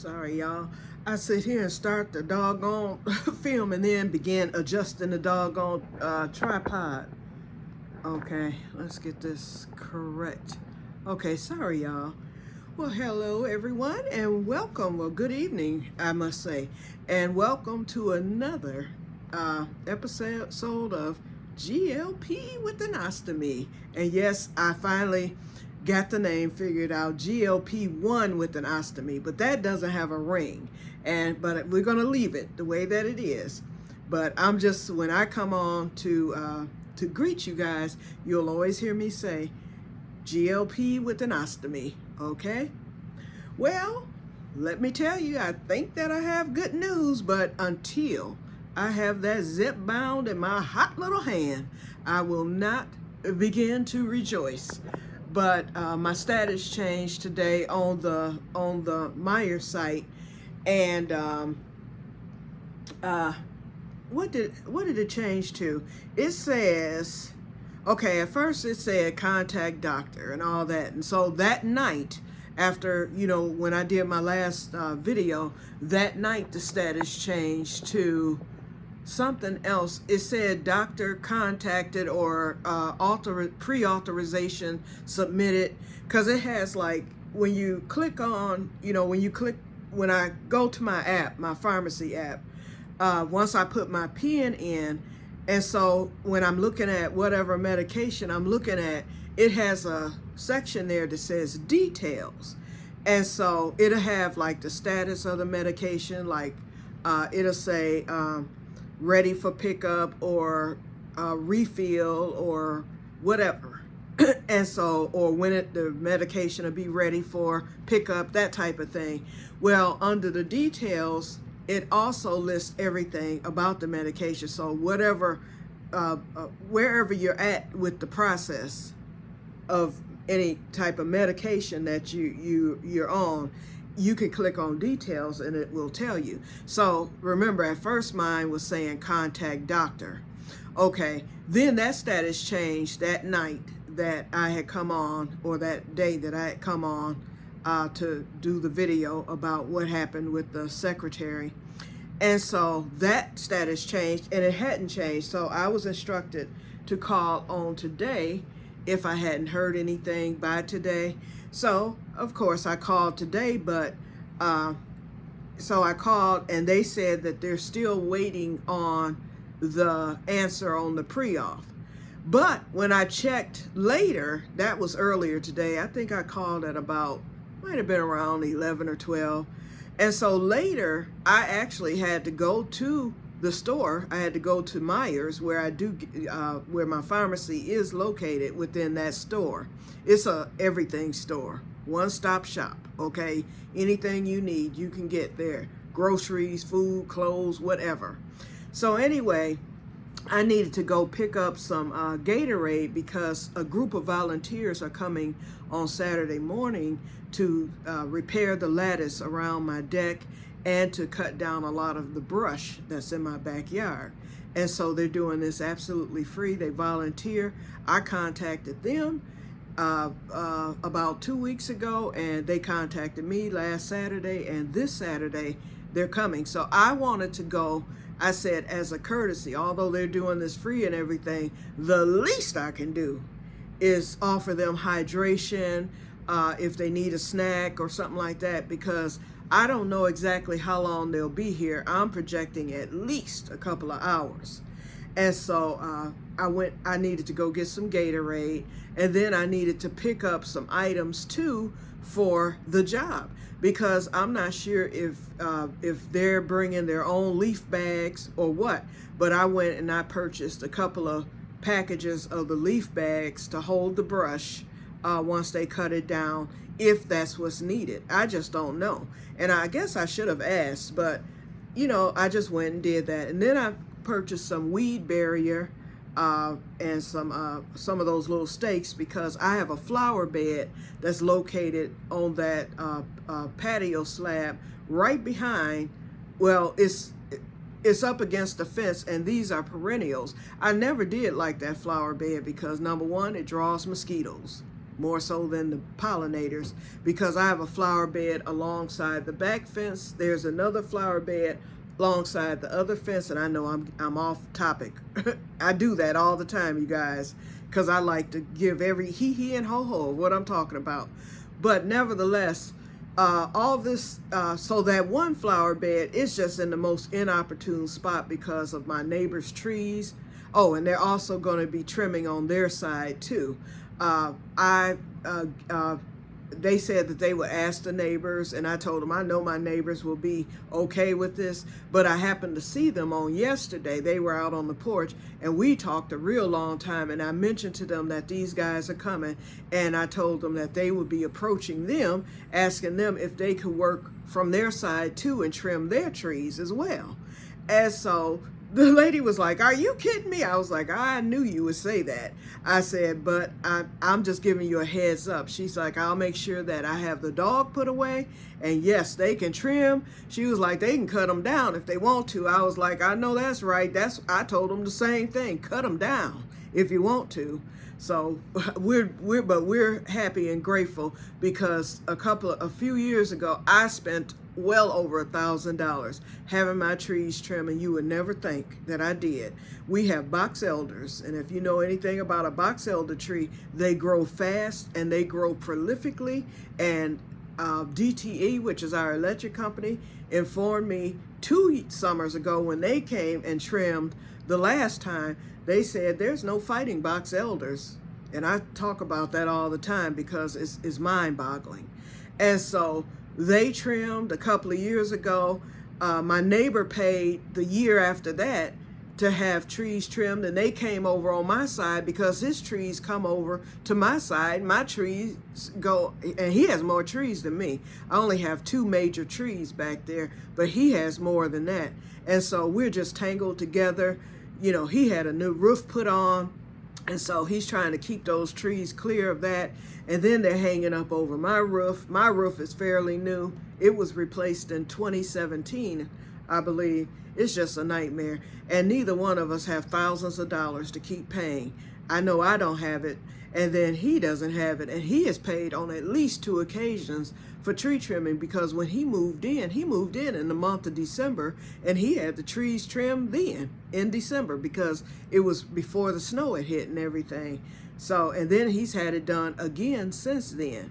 Sorry, y'all. I sit here and start the doggone film and then begin adjusting the doggone tripod. Okay, let's get this correct. Okay, sorry, y'all. Well, hello, everyone, and welcome. Well, good evening, I must say. And welcome to another episode of GLP with an ostomy. And yes, I finally got the name figured out, GLP-1 with an ostomy, but that doesn't have a ring. But we're gonna leave it the way that it is. But I'm just, when I come on to greet you guys, you'll always hear me say GLP with an ostomy, okay? Well, let me tell you, I think that I have good news, but until I have that zip bound in my hot little hand, I will not begin to rejoice. But my status changed today on the Meyer site, and what did it change to? It says, okay, at first it said contact doctor and all that, and so that night, after, you know, when I did my last video, that night the status changed to something else. It said doctor contacted or pre-authorization submitted, because it has, like, when you click on, you know, when I go to my app, my pharmacy app, once I put my PIN in, and so when I'm looking at whatever medication I'm looking at, it has a section there that says details. And so it'll have like the status of the medication, like it'll say ready for pickup or refill or whatever. And so, or when the medication will be ready for pickup, that type of thing. Well, under the details, it also lists everything about the medication. So whatever, wherever you're at with the process of any type of medication that you're on, you can click on details and it will tell you. So remember, at first mine was saying contact doctor. Okay, then that status changed that night that I had come on, or that day that I had come on to do the video about what happened with the secretary. And so that status changed, and it hadn't changed. So I was instructed to call on today if I hadn't heard anything by today. So of course I called today, but so I called and they said that they're still waiting on the answer on the pre-auth. But when I checked later, that was earlier today, I think I called at about, might have been around 11 or 12. And so later, I actually had to go to the store. I had to go to Myers, where where my pharmacy is located within that store. It's a everything store, one-stop shop, okay? Anything you need, you can get there. Groceries, food, clothes, whatever. So anyway, I needed to go pick up some Gatorade because a group of volunteers are coming on Saturday morning to repair the lattice around my deck and to cut down a lot of the brush that's in my backyard. And so they're doing this absolutely free. They volunteer. I contacted them about 2 weeks ago, and they contacted me last Saturday, and this Saturday they're coming. So I wanted to go. I said, as a courtesy, although they're doing this free and everything, the least I can do is offer them hydration if they need a snack or something like that, because I don't know exactly how long they'll be here. I'm projecting at least a couple of hours. And so I needed to go get some Gatorade, and then I needed to pick up some items too for the job, because I'm not sure if they're bringing their own leaf bags or what. But I went and I purchased a couple of packages of the leaf bags to hold the brush once they cut it down, if that's what's needed. I just don't know. And I guess I should have asked, but you know, I just went and did that. And then I purchased some weed barrier and some of those little stakes, because I have a flower bed that's located on that patio slab right behind. Well, it's up against the fence, and these are perennials. I never did like that flower bed because, number one, it draws mosquitoes. more so than the pollinators, because I have a flower bed alongside the back fence. There's another flower bed alongside the other fence, and I know I'm off topic. I do that all the time, you guys, because I like to give every hee and ho of what I'm talking about. But nevertheless, all this, so that one flower bed is just in the most inopportune spot because of my neighbor's trees. Oh, and they're also going to be trimming on their side too. They said that they would ask the neighbors, and I told them I know my neighbors will be okay with this, but I happened to see them on yesterday. They were out on the porch, and we talked a real long time, and I mentioned to them that these guys are coming, and I told them that they would be approaching them, asking them if they could work from their side too and trim their trees as well. And so the lady was like, "Are you kidding me?" I was like, "I knew you would say that." I said, "But I'm just giving you a heads up." She's like, "I'll make sure that I have the dog put away. And yes, they can trim." She was like, "They can cut them down if they want to." I was like, "I know that's right. I told them the same thing. Cut them down if you want to." So we're happy and grateful because a few years ago, I spent well over $1,000 having my trees trimmed, and you would never think that I did. We have box elders, and if you know anything about a box elder tree, they grow fast and they grow prolifically. And DTE, which is our electric company, informed me 2 summers ago when they came and trimmed the last time. They said there's no fighting box elders, and I talk about that all the time because it's mind-boggling. And so they trimmed a couple of years ago. My neighbor paid the year after that to have trees trimmed, and they came over on my side because his trees come over to my side. My trees go, and he has more trees than me. I only have 2 major trees back there, but he has more than that. And so we're just tangled together. You know, he had a new roof put on, and so he's trying to keep those trees clear of that. And then they're hanging up over my roof. My roof is fairly new. It was replaced in 2017, I believe. It's just a nightmare. And neither one of us have thousands of dollars to keep paying. I know I don't have it, and then he doesn't have it. And he has paid on at least 2 occasions for tree trimming, because when he moved in the month of December, and he had the trees trimmed then in December because it was before the snow had hit and everything. So, and then he's had it done again since then.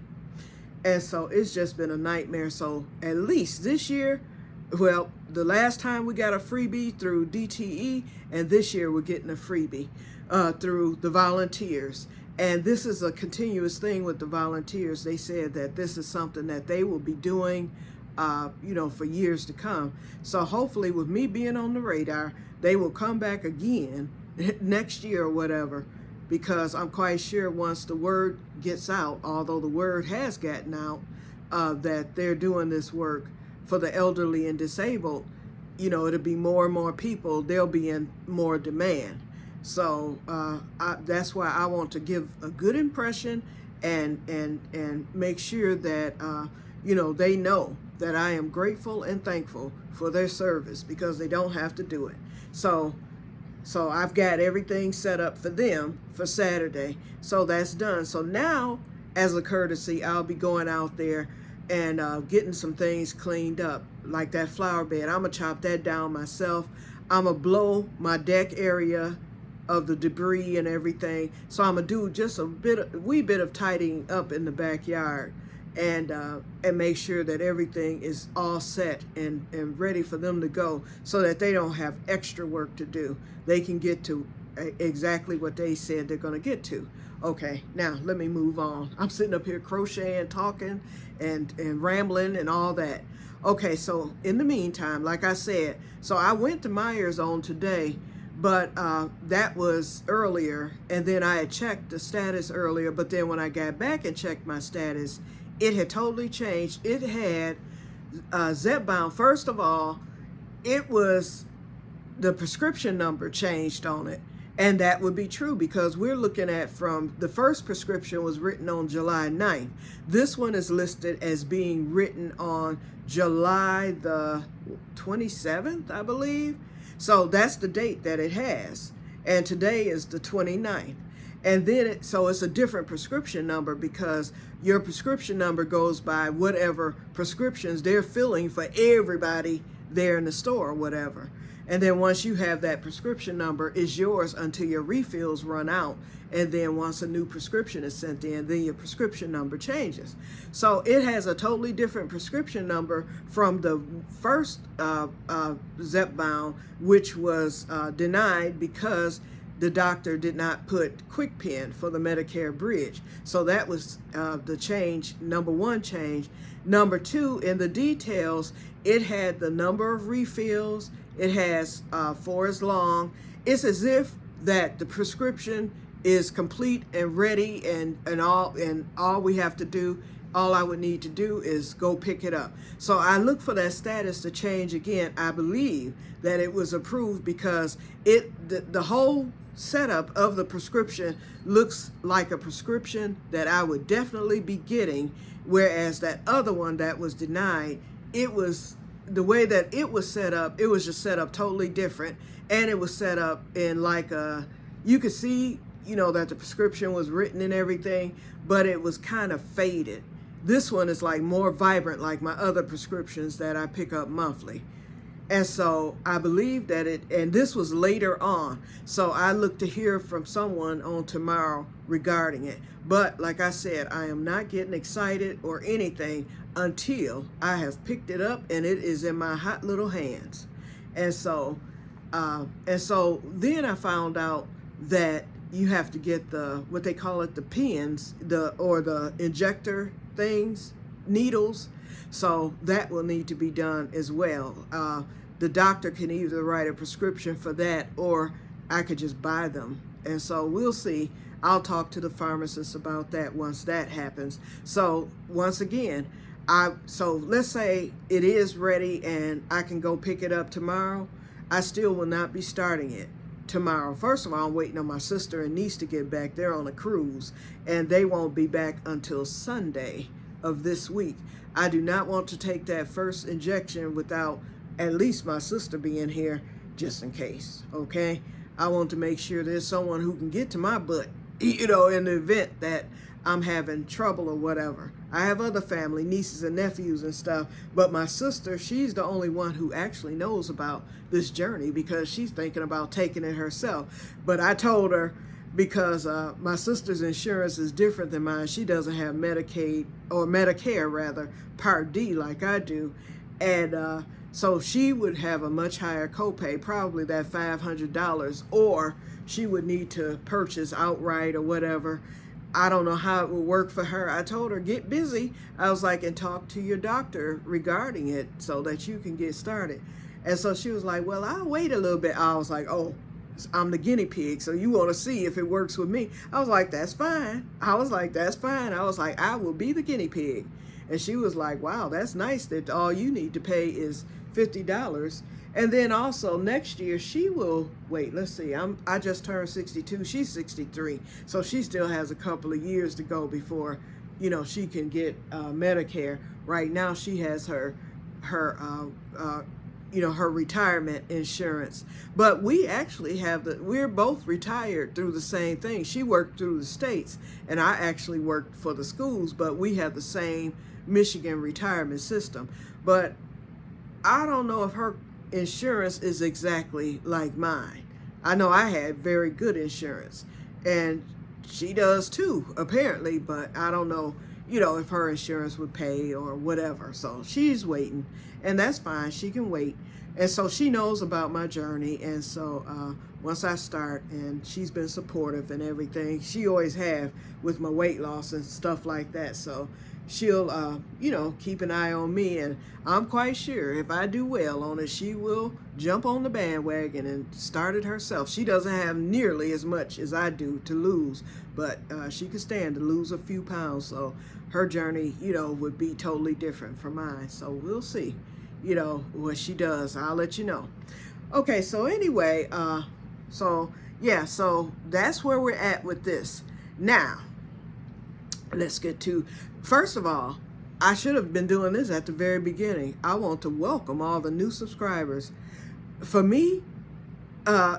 And so it's just been a nightmare. So at least this year, well, the last time we got a freebie through DTE, and this year we're getting a freebie through the volunteers. And this is a continuous thing with the volunteers. They said that this is something that they will be doing, for years to come. So hopefully with me being on the radar, they will come back again next year or whatever, because I'm quite sure once the word gets out, although the word has gotten out, that they're doing this work for the elderly and disabled, it'll be more and more people. They'll be in more demand. So that's why I want to give a good impression and make sure that, they know that I am grateful and thankful for their service, because they don't have to do it. So I've got everything set up for them for Saturday. So that's done. So now, as a courtesy, I'll be going out there and getting some things cleaned up, like that flower bed. I'm going to chop that down myself. I'm going to blow my deck area of the debris and everything. So I'm going to do just a wee bit of tidying up in the backyard, and make sure that everything is all set and ready for them to go, so that they don't have extra work to do. They can get to exactly what they said they're going to get to. Okay, now let me move on. I'm sitting up here crocheting, talking, and rambling and all that. Okay, so in the meantime, like I said, so I went to Myers on today, but that was earlier, and then I had checked the status earlier, but then when I got back and checked my status, it had totally changed. It had Zepbound. First of all, it was the prescription number changed on it. And that would be true, because we're looking at from the first prescription was written on July 9th. This one is listed as being written on July the 27th, I believe. So that's the date that it has. And today is the 29th. And then so it's a different prescription number because your prescription number goes by whatever prescriptions they're filling for everybody there in the store or whatever. And then once you have that prescription number, it's yours until your refills run out. And then once a new prescription is sent in, then your prescription number changes. So it has a totally different prescription number from the first Zepbound, which was denied because the doctor did not put QuickPen for the Medicare bridge. So that was the change, number one change. Number two, in the details, it had the number of refills. It has for as long. It's as if that the prescription is complete and ready, and all we have to do, all I would need to do is go pick it up. So I look for that status to change again. I believe that it was approved because the whole setup of the prescription looks like a prescription that I would definitely be getting, whereas that other one that was denied, it was the way that it was set up, it was just set up totally different. And it was set up in like you could see, that the prescription was written and everything, but it was kind of faded. This one is like more vibrant, like my other prescriptions that I pick up monthly. And so I believe that and this was later on. So I look to hear from someone on tomorrow regarding it. But like I said, I am not getting excited or anything until I have picked it up and it is in my hot little hands. And so then I found out that you have to get what they call it, the pens, or the injector things, needles. So that will need to be done as well. The doctor can either write a prescription for that or I could just buy them. And so we'll see. I'll talk to the pharmacist about that once that happens. So once again, so let's say it is ready and I can go pick it up tomorrow. I still will not be starting it tomorrow. First of all, I'm waiting on my sister and niece to get back. They're on a cruise and they won't be back until Sunday of this week. I do not want to take that first injection without at least my sister being here just in case, okay? I want to make sure there's someone who can get to my butt, in the event that I'm having trouble or whatever. I have other family, nieces and nephews and stuff, but my sister, she's the only one who actually knows about this journey because she's thinking about taking it herself. But I told her, because my sister's insurance is different than mine. She doesn't have Medicaid, or Medicare rather, Part D like I do. And so she would have a much higher copay, probably that $500, or she would need to purchase outright or whatever. I don't know how it would work for her. I told her, get busy. I was like, and talk to your doctor regarding it so that you can get started. And so she was like, well, I'll wait a little bit. I was like, oh, I'm the guinea pig, so you want to see if it works with me. I was like, that's fine. I was like, I will be the guinea pig. And she was like, wow, that's nice that all you need to pay is $50. And then also next year she will, wait, let's see, I just turned 62, she's 63. So she still has a couple of years to go before, she can get Medicare. Right now she has her retirement insurance. But we actually we're both retired through the same thing. She worked through the states and I actually worked for the schools, but we have the same Michigan retirement system. But I don't know if her insurance is exactly like mine. I know I had very good insurance and she does too, apparently, but I don't know, if her insurance would pay or whatever. So she's waiting and that's fine. She can wait. And so she knows about my journey. And so once I start, and she's been supportive and everything, she always have with my weight loss and stuff like that. So she'll, keep an eye on me. And I'm quite sure if I do well on it, she will jump on the bandwagon and start it herself. She doesn't have nearly as much as I do to lose, but she could stand to lose a few pounds. So her journey, would be totally different from mine. So we'll see, what she does. I'll let you know. Okay, so anyway, so that's where we're at with this. Now, let's get to, first of all, I should have been doing this at the very beginning. I want to welcome all the new subscribers. For me,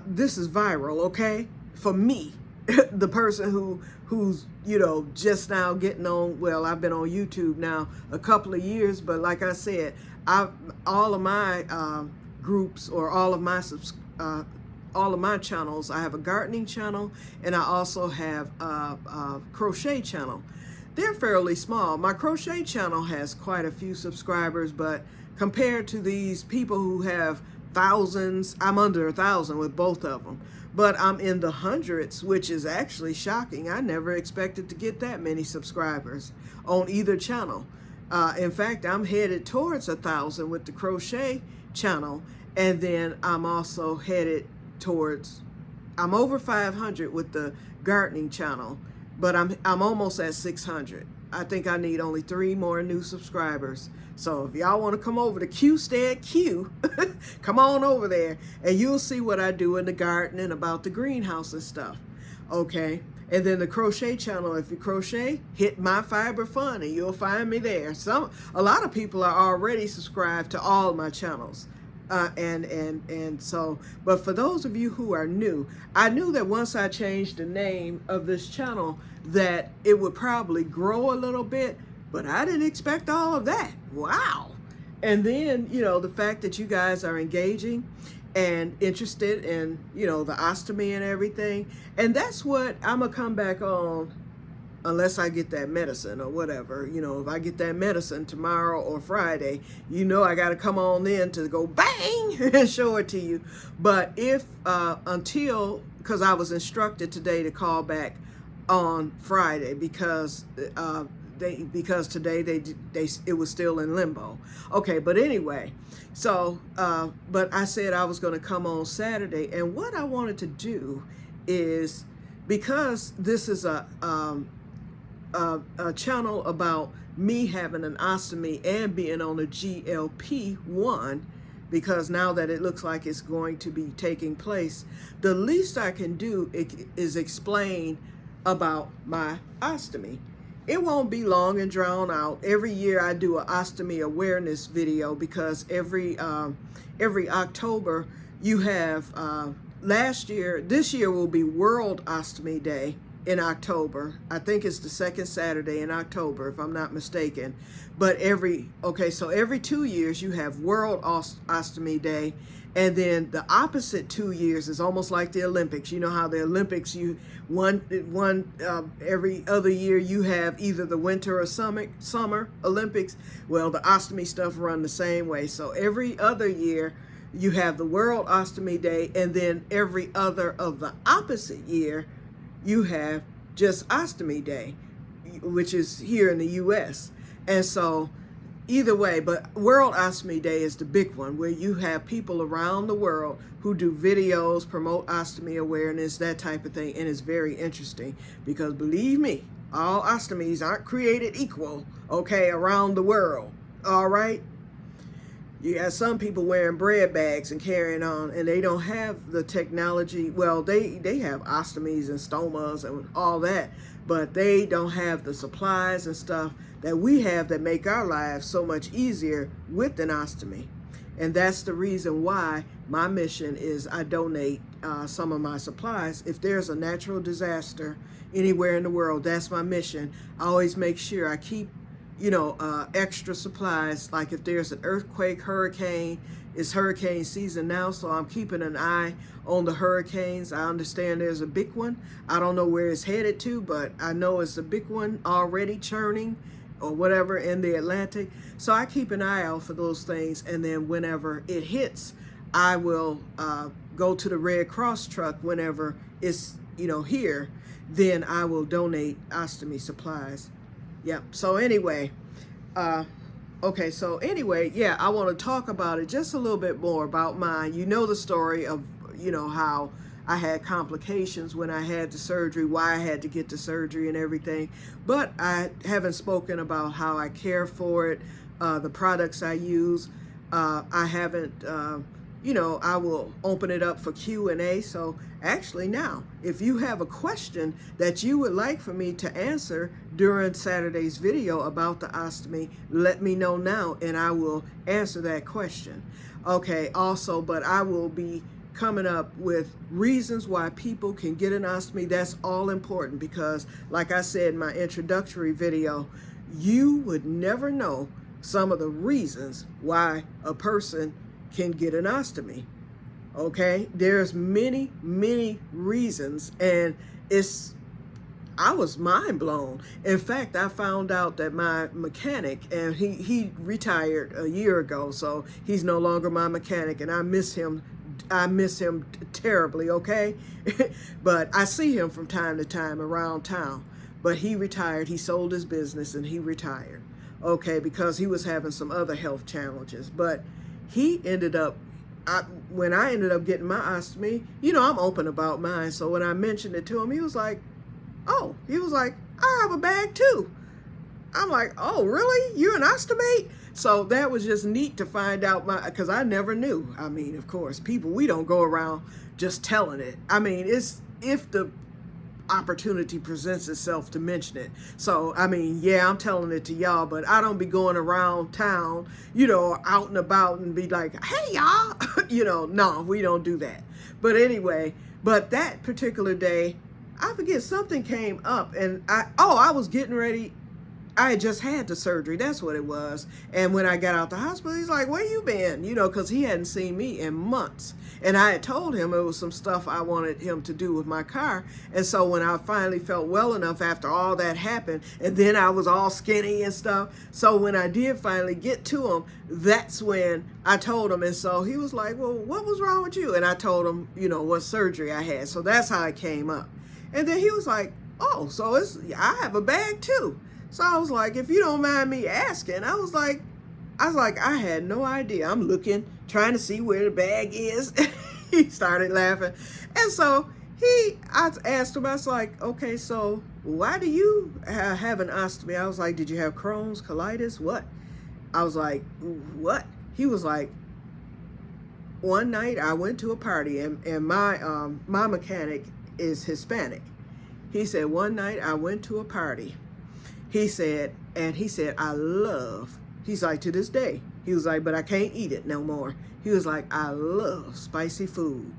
this is viral, okay? For me, the person who's just now getting on. Well, I've been on YouTube now a couple of years, but like I said, all of my groups, or all of my channels. I have a gardening channel, and I also have a crochet channel. They're fairly small. My crochet channel has quite a few subscribers, but compared to these people who have thousands, I'm under 1,000 with both of them. But I'm in the hundreds, which is actually shocking. I never expected to get that many subscribers on either channel. In fact, I'm headed towards 1,000 with the crochet channel, and then I'm also headed towards, I'm over 500 with the gardening channel, but I'm almost at 600. I think I need only 3 more new subscribers. So if y'all want to come over to QsteadQ, come on over there, and you'll see what I do in the garden and about the greenhouse and stuff. Okay. And then the crochet channel, if you crochet, hit My Fiber Fun and you'll find me there. A lot of people are already subscribed to all my channels. But for those of you who are new, I knew that once I changed the name of this channel that it would probably grow a little bit, but I didn't expect all of that. Wow. And then, the fact that you guys are engaging and interested in, the ostomy and everything. And that's what I'm going to come back on, unless I get that medicine or whatever. If I get that medicine tomorrow or Friday, I got to come on in to go bang and show it to you. But because I was instructed today to call back on Friday because today it was still in limbo. Okay, but anyway, so but I said I was going to come on Saturday, and what I wanted to do is, because this is a channel about me having an ostomy and being on a GLP-1, because now that it looks like it's going to be taking place, the least I can do is explain about my ostomy. It won't be long and drawn out. Every year I do an ostomy awareness video, because every October you have, this year will be World Ostomy Day in October. I think it's the second Saturday in October, if I'm not mistaken. But every 2 years you have World Ostomy Day, and then the opposite 2 years is almost like the Olympics. You know how the Olympics, every other year you have either the winter or summer Olympics. Well, the ostomy stuff run the same way. So every other year you have the World Ostomy Day, and then every other of the opposite year you have just Ostomy Day, which is here in the U.S. And so either way, but World Ostomy Day is the big one, where you have people around the world who do videos, promote ostomy awareness, that type of thing. And it's very interesting, because believe me, all ostomies aren't created equal, okay, around the world, all right? You have some people wearing bread bags and carrying on, and they don't have the technology. Well, they have ostomies and stomas and all that, but they don't have the supplies and stuff that we have that make our lives so much easier with an ostomy. And that's the reason why my mission is I donate some of my supplies. If there's a natural disaster anywhere in the world, that's my mission. I always make sure I keep extra supplies. Like if there's an earthquake, hurricane, it's hurricane season now, so I'm keeping an eye on the hurricanes. I understand there's a big one. I don't know where it's headed to, but I know it's a big one already churning or whatever in the Atlantic. So I keep an eye out for those things, and then whenever it hits, I will go to the Red Cross truck whenever it's here. Then I will donate ostomy supplies. Yep. So anyway, yeah, I want to talk about it just a little bit more about mine. You know the story of, how I had complications when I had the surgery, why I had to get the surgery and everything. But I haven't spoken about how I care for it, the products I use. I haven't, I will open it up for Q&A. So actually now, if you have a question that you would like for me to answer during Saturday's video about the ostomy, let me know now and I will answer that question. Okay, also, but I will be coming up with reasons why people can get an ostomy. That's all important because, like I said in my introductory video, you would never know some of the reasons why a person can get an ostomy. Okay, there's many reasons, and I was mind blown. In fact, I found out that my mechanic, and he retired a year ago, so he's no longer my mechanic, and I miss him terribly, okay? But I see him from time to time around town. But he retired, he sold his business and he retired, okay, because he was having some other health challenges. But he ended up, when I ended up getting my ostomy, I'm open about mine. So when I mentioned it to him, he was like, oh, I have a bag too. I'm like, oh, really? You're an ostomate? So that was just neat to find out, because I never knew. I mean, of course, we don't go around just telling it. I mean, it's if the opportunity presents itself to mention it. So, I mean, yeah, I'm telling it to y'all, but I don't be going around town, out and about and be like, hey, y'all, no, we don't do that. But anyway, but that particular day, I forget, something came up and I was getting ready. I had just had the surgery. That's what it was. And when I got out the hospital, he's like, where you been? Because he hadn't seen me in months. And I had told him it was some stuff I wanted him to do with my car. And so when I finally felt well enough after all that happened, and then I was all skinny and stuff. So when I did finally get to him, that's when I told him. And so he was like, well, what was wrong with you? And I told him, what surgery I had. So that's how it came up. And then he was like, oh, so I have a bag too. So I was like, if you don't mind me asking, I was like, I had no idea. I'm looking, trying to see where the bag is. He started laughing. And so I asked him, I was like, okay, so why do you have an ostomy? I was like, did you have Crohn's, colitis, what? I was like, what? He was like, one night I went to a party and my mechanic is Hispanic. He said, one night I went to a party. He said, he's like, to this day, he was like, but I can't eat it no more. He was like, I love spicy food.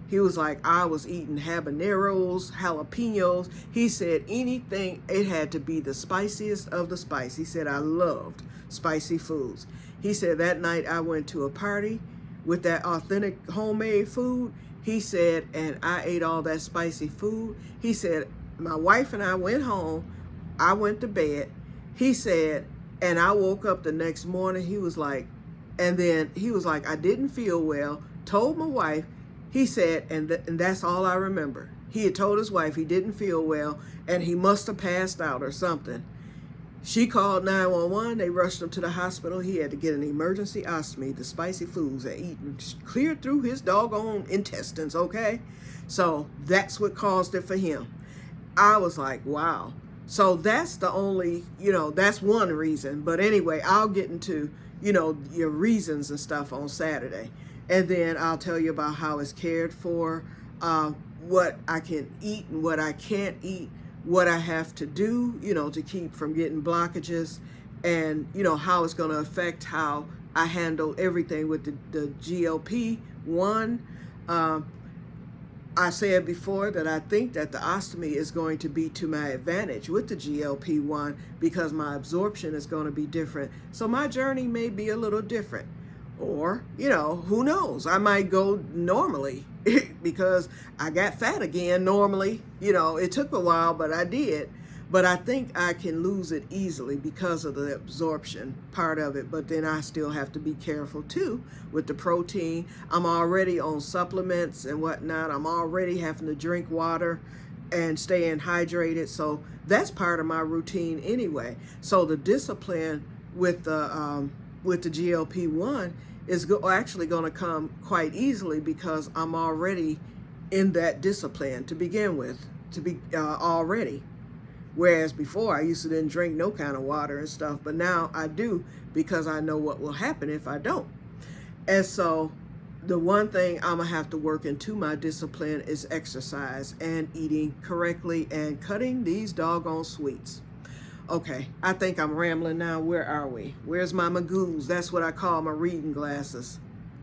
He was like, I was eating habaneros, jalapenos. He said anything, it had to be the spiciest of the spice. He said, I loved spicy foods. He said, that night I went to a party with that authentic homemade food. He said, and I ate all that spicy food. He said, my wife and I went home. I went to bed. He said, and I woke up the next morning. He was like, I didn't feel well. Told my wife. He said, and that's all I remember. He had told his wife he didn't feel well, and he must have passed out or something. She called 911. They rushed him to the hospital. He had to get an emergency ostomy. The spicy foods had eaten cleared through his doggone intestines, okay? So that's what caused it for him. I was like, wow. So that's the only, that's one reason. But anyway, I'll get into, your reasons and stuff on Saturday. And then I'll tell you about how it's cared for, what I can eat and what I can't eat, what I have to do, to keep from getting blockages, and, how it's going to affect how I handle everything with the GLP-1. I said before that I think that the ostomy is going to be to my advantage with the GLP-1 because my absorption is going to be different. So my journey may be a little different. Or, who knows? I might go normally because I got fat again normally. It took a while, but I did. But I think I can lose it easily because of the absorption part of it. But then I still have to be careful too with the protein. I'm already on supplements and whatnot. I'm already having to drink water and staying hydrated. So that's part of my routine anyway. So the discipline with the GLP-1 is actually going to come quite easily because I'm already in that discipline to begin with, already. Whereas before I used to didn't drink no kind of water and stuff, but now I do because I know what will happen if I don't. And so the one thing I'm gonna have to work into my discipline is exercise and eating correctly and cutting these doggone sweets. Okay, I think I'm rambling now. Where are we? Where's my magoos? That's what I call my reading glasses.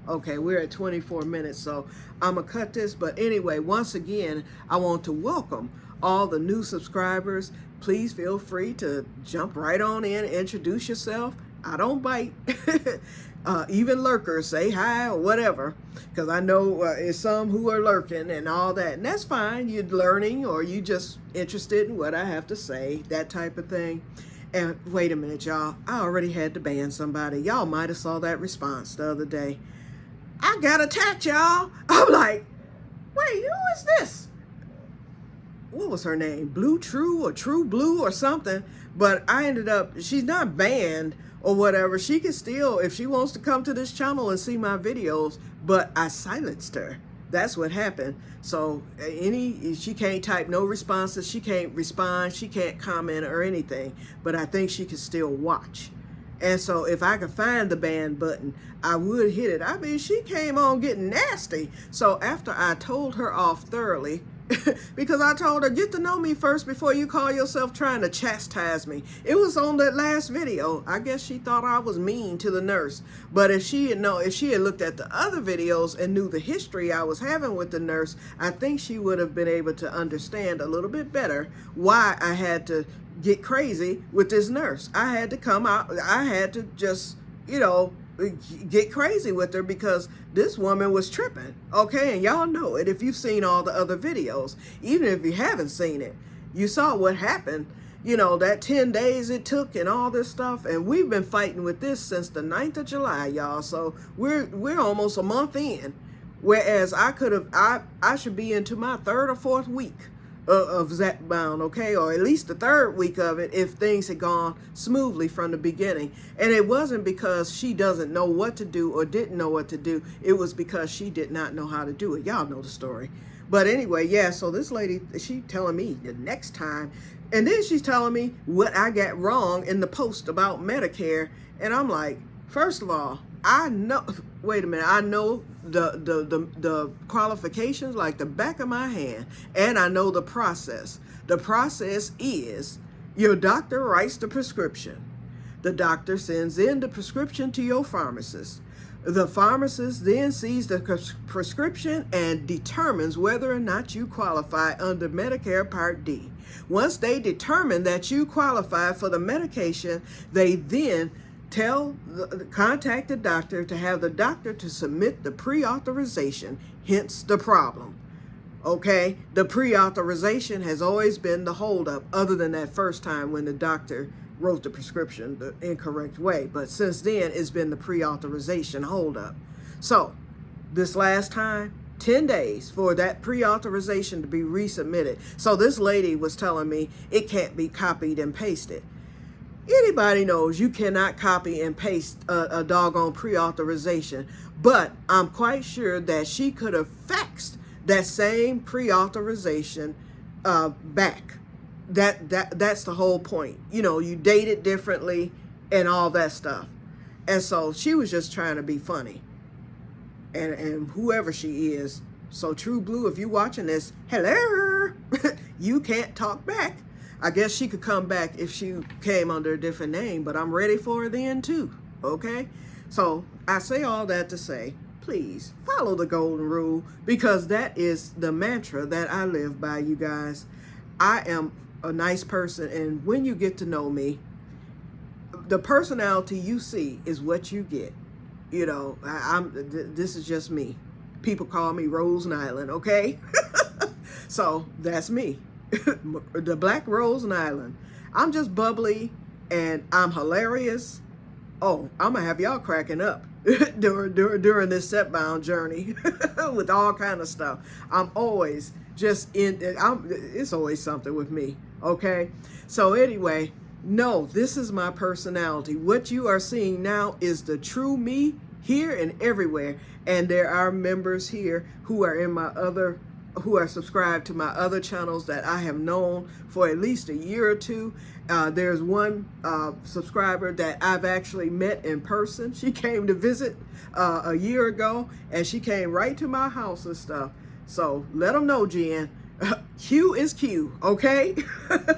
Okay, we're at 24 minutes, so I'm going to cut this. But anyway, once again, I want to welcome all the new subscribers. Please feel free to jump right on in, introduce yourself. I don't bite. Even lurkers, say hi or whatever, because I know it's some who are lurking and all that, and that's fine. You're learning, or you just interested in what I have to say, that type of thing. And wait a minute, y'all, I already had to ban somebody. Y'all might have saw that response the other day. I got attacked, y'all. I'm like, wait, who is this? What was her name? Blue True or True Blue or something. But I ended up, she's not banned or whatever. She can still, if she wants to come to this channel and see my videos, but I silenced her. That's what happened. So she can't type no responses. She can't respond. She can't comment or anything. But I think she can still watch. And so if I could find the ban button, I would hit it. I mean, she came on getting nasty. So after I told her off thoroughly, because I told her, get to know me first before you call yourself trying to chastise me. It was on that last video. I guess she thought I was mean to the nurse. But if she had looked at the other videos and knew the history I was having with the nurse, I think she would have been able to understand a little bit better why I had to get crazy with this nurse. I had to come out. I had to just, get crazy with her because this woman was tripping. Okay, and y'all know it if you've seen all the other videos. Even if you haven't seen it, you saw what happened. That 10 days it took and all this stuff. And we've been fighting with this since the 9th of July, y'all. So we're almost a month in. Whereas I should be into my 3rd or 4th week of Zach Bound, okay, or at least the 3rd week of it if things had gone smoothly from the beginning. And it wasn't because she doesn't know what to do or didn't know what to do. It was because she did not know how to do it. Y'all know the story. But anyway, yeah, so this lady, she telling me the next time, and then she's telling me what I got wrong in the post about Medicare. And I'm like, first of all, I know, wait a minute, I know the qualifications like the back of my hand, and I know the process. The process is your doctor writes the prescription. The doctor sends in the prescription to your pharmacist. The pharmacist then sees the prescription and determines whether or not you qualify under Medicare Part D. Once they determine that you qualify for the medication, they then contact the doctor to have the doctor to submit the pre-authorization, hence the problem. Okay, the pre-authorization has always been the holdup, other than that first time when the doctor wrote the prescription the incorrect way. But since then, it's been the pre-authorization holdup. So this last time, 10 days for that pre-authorization to be resubmitted. So this lady was telling me it can't be copied and pasted. Anybody knows you cannot copy and paste a doggone pre-authorization, but I'm quite sure that she could have faxed that same pre-authorization back. That's the whole point. You date it differently and all that stuff. And so she was just trying to be funny. And whoever she is, so True Blue, if you're watching this, hello, you can't talk back. I guess she could come back if she came under a different name, but I'm ready for her then too, okay? So I say all that to say, please follow the golden rule, because that is the mantra that I live by, you guys. I am a nice person, and when you get to know me, the personality you see is what you get. This is just me. People call me Rose Nyland, okay? So that's me. The Black Rose Nyland. I'm just bubbly and I'm hilarious. Oh, I'm gonna have y'all cracking up during this Setbound journey with all kind of stuff. I'm always just it's always something with me, okay? So anyway, no, this is my personality. What you are seeing now is the true me here and everywhere. And there are members here who are who are subscribed to my other channels that I have known for at least a year or two. There's one subscriber that I've actually met in person. She came to visit a year ago, and she came right to my house and stuff. So let them know, Jen, Q is Q, okay?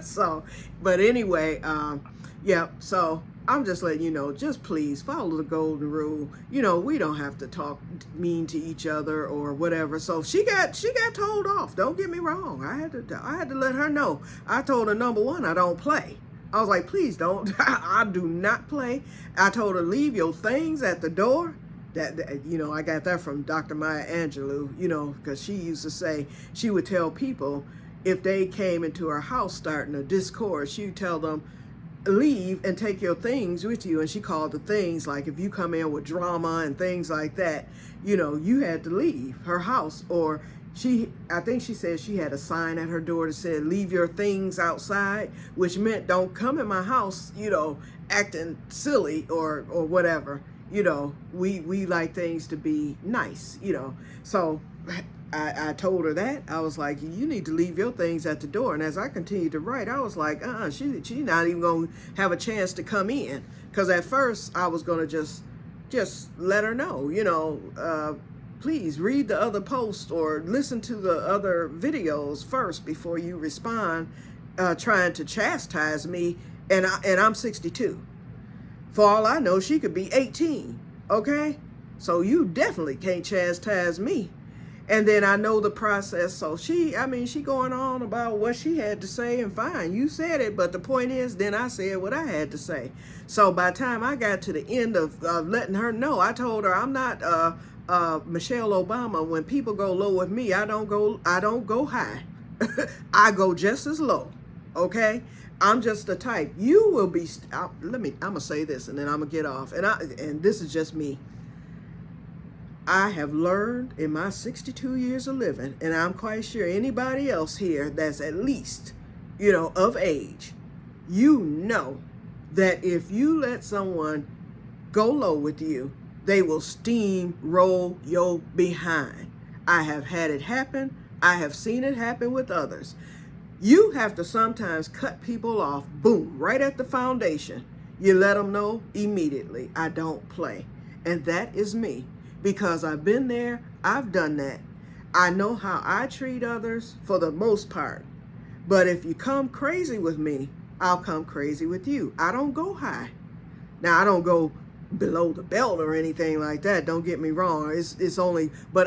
So, but anyway, yeah, so I'm just letting you know, just please follow the golden rule. You know, we don't have to talk mean to each other or whatever. So she got told off. Don't get me wrong. I had to let her know. I told her, number one, I don't play. I was like, please don't. I do not play. I told her, leave your things at the door. That you know, I got that from Dr. Maya Angelou, you know, because she used to say, she would tell people if they came into her house starting a discord, she'd tell them, leave and take your things with you. And she called the things, like if you come in with drama and things like that, you know, you had to leave her house. Or I think she said she had a sign at her door that said, leave your things outside, which meant don't come in my house, you know, acting silly or whatever. You know, we like things to be nice, you know. So I told her that. I was like, you need to leave your things at the door. And as I continued to write, I was like, she's not even going to have a chance to come in. Because at first I was going to just let her know, you know, please read the other posts or listen to the other videos first before you respond, trying to chastise me. And I'm 62. For all I know, she could be 18, okay? So you definitely can't chastise me. And then I know the process. So she going on about what she had to say, and fine, you said it. But the point is, then I said what I had to say. So by the time I got to the end of letting her know, I told her I'm not Michelle Obama. When people go low with me, I don't go high. I go just as low, okay? I'm just the type. You will be. I'm gonna say this, and then I'm gonna get off. And this is just me. I have learned in my 62 years of living, and I'm quite sure anybody else here that's at least, you know, of age, you know that if you let someone go low with you, they will steamroll your behind. I have had it happen. I have seen it happen with others. You have to sometimes cut people off, boom, right at the foundation. You let them know immediately, I don't play. And that is me, because I've been there, I've done that. I know how I treat others for the most part. But if you come crazy with me, I'll come crazy with you. I don't go high. Now, I don't go below the belt or anything like that. Don't get me wrong. It's only, but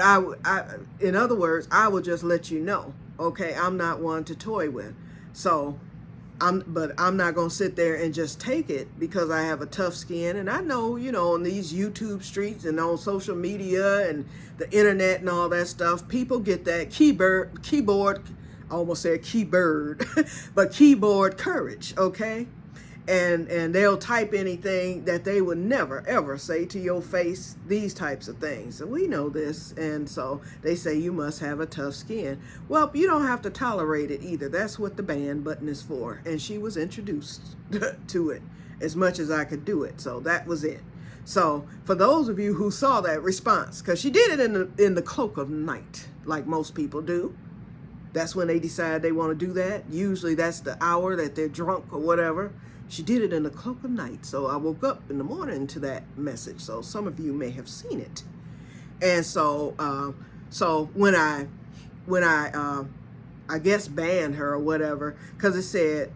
in other words, I will just let you know. Okay, I'm not one to toy with. So but I'm not going to sit there and just take it because I have a tough skin. And I know, you know, on these YouTube streets and on social media and the internet and all that stuff, people get that keyboard, I almost said keyboard, but keyboard courage, okay? And they'll type anything that they would never, ever say to your face, these types of things. And we know this. And so they say you must have a tough skin. Well, you don't have to tolerate it either. That's what the ban button is for. And she was introduced to it as much as I could do it. So that was it. So for those of you who saw that response, because she did it in the cloak of night, like most people do. That's when they decide they want to do that. Usually that's the hour that they're drunk or whatever. She did it in the cloak of night. So I woke up in the morning to that message. So some of you may have seen it. And so when I guess banned her or whatever, because it said,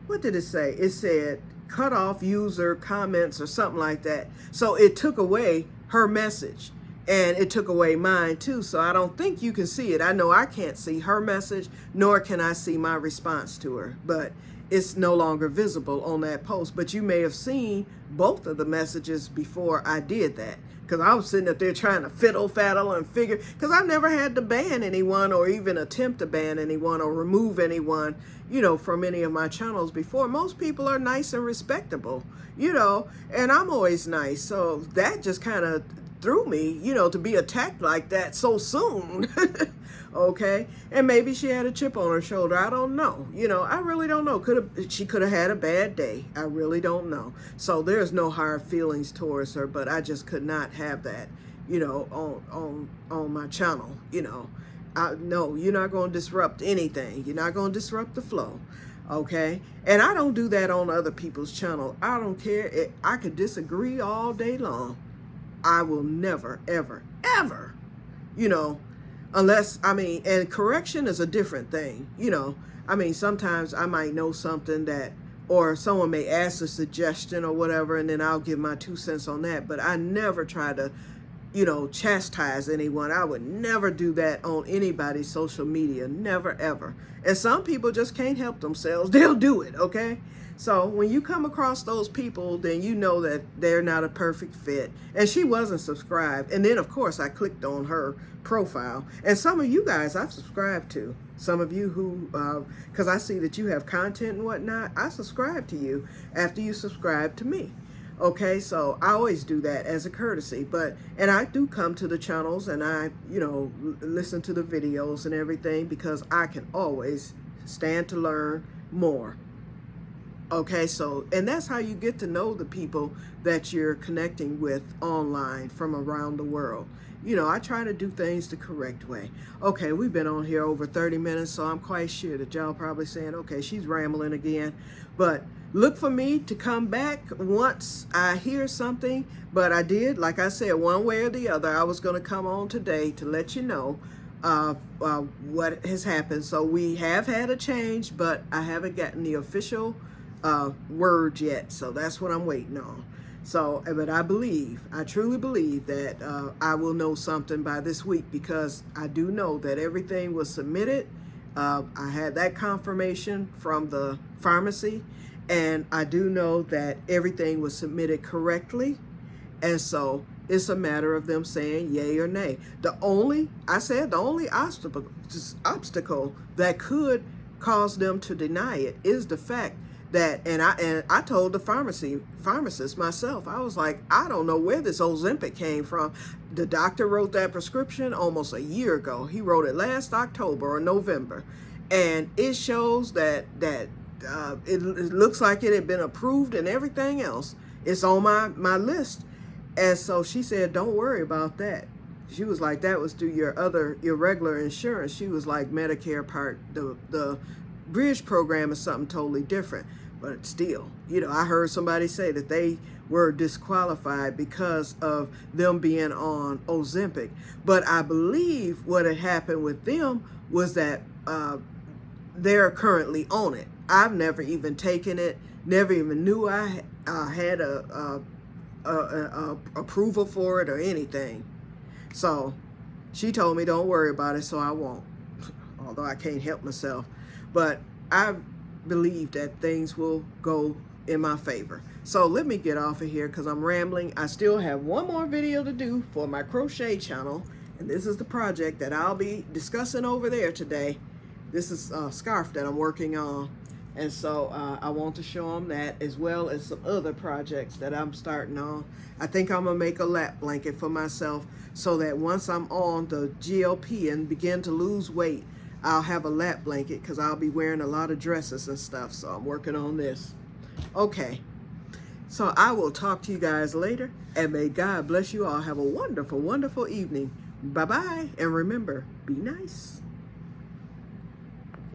what did it say? It said cut off user comments or something like that. So it took away her message. And it took away mine too. So I don't think you can see it. I know I can't see her message, nor can I see my response to her. But it's no longer visible on that post. But you may have seen both of the messages before I did that. Because I was sitting up there trying to fiddle-faddle and figure. Because I've never had to ban anyone or even attempt to ban anyone or remove anyone, you know, from any of my channels before. Most people are nice and respectable, you know, and I'm always nice. So that just kind of threw me, you know, to be attacked like that so soon. Okay, and maybe she had a chip on her shoulder. I don't know. You know, I really don't know. She could have had a bad day. I really don't know. So there's no hard feelings towards her, but I just could not have that, you know, on my channel. You know, no, you're not going to disrupt anything. You're not going to disrupt the flow. Okay, and I don't do that on other people's channel. I don't care. I could disagree all day long. I will never, ever, ever, you know, unless, I mean, and correction is a different thing, you know. I mean, sometimes I might know something that, or someone may ask a suggestion or whatever, and then I'll give my 2 cents on that. But I never try to, chastise anyone. I would never do that on anybody's social media, never ever. And some people just can't help themselves. They'll do it, okay? So when you come across those people, then you know that they're not a perfect fit. And she wasn't subscribed. And then, of course, I clicked on her profile. And some of you guys I've subscribed to. Some of you who, because I see that you have content and whatnot, I subscribe to you after you subscribe to me. Okay, so I always do that as a courtesy. And I do come to the channels and I, listen to the videos and everything, because I can always stand to learn more. Okay, so, and that's how you get to know the people that you're connecting with online from around the world. I try to do things the correct way. Okay, we've been on here over 30 minutes, so I'm quite sure that y'all probably saying, okay, she's rambling again. But look for me to come back once I hear something. But I did, like I said, one way or the other, I was going to come on today to let you know what has happened. So we have had a change, but I haven't gotten the official word yet, so that's what I'm waiting on. So, but I truly believe that I will know something by this week, because I do know that everything was submitted. I had that confirmation from the pharmacy, and I do know that everything was submitted correctly, and so it's a matter of them saying yay or nay. The only obstacle that could cause them to deny it is the fact that, and I told the pharmacist myself, I was like, I don't know where this Ozempic came from. The doctor wrote that prescription almost a year ago. He wrote it last October or November, and it shows that it looks like it had been approved and everything else. It's on my list. And so she said, don't worry about that. She was like, that was through your regular insurance. She was like, Medicare Part, the Bridge program is something totally different. But still, I heard somebody say that they were disqualified because of them being on Ozempic. But I believe what had happened with them was that they're currently on it. I've never even taken it, never even knew I had a approval for it or anything. So she told me don't worry about it, so I won't, although I can't help myself. But I believe that things will go in my favor. So let me get off of here because I'm rambling. I still have one more video to do for my crochet channel, and this is the project that I'll be discussing over there today. This is a scarf that I'm working on, and so I want to show them that, as well as some other projects that I'm starting on. I think I'm gonna make a lap blanket for myself so that once I'm on the GLP and begin to lose weight, I'll have a lap blanket, because I'll be wearing a lot of dresses and stuff. So I'm working on this. Okay, so I will talk to you guys later, and may God bless you all. Have a wonderful, wonderful evening. Bye-bye, and remember, be nice.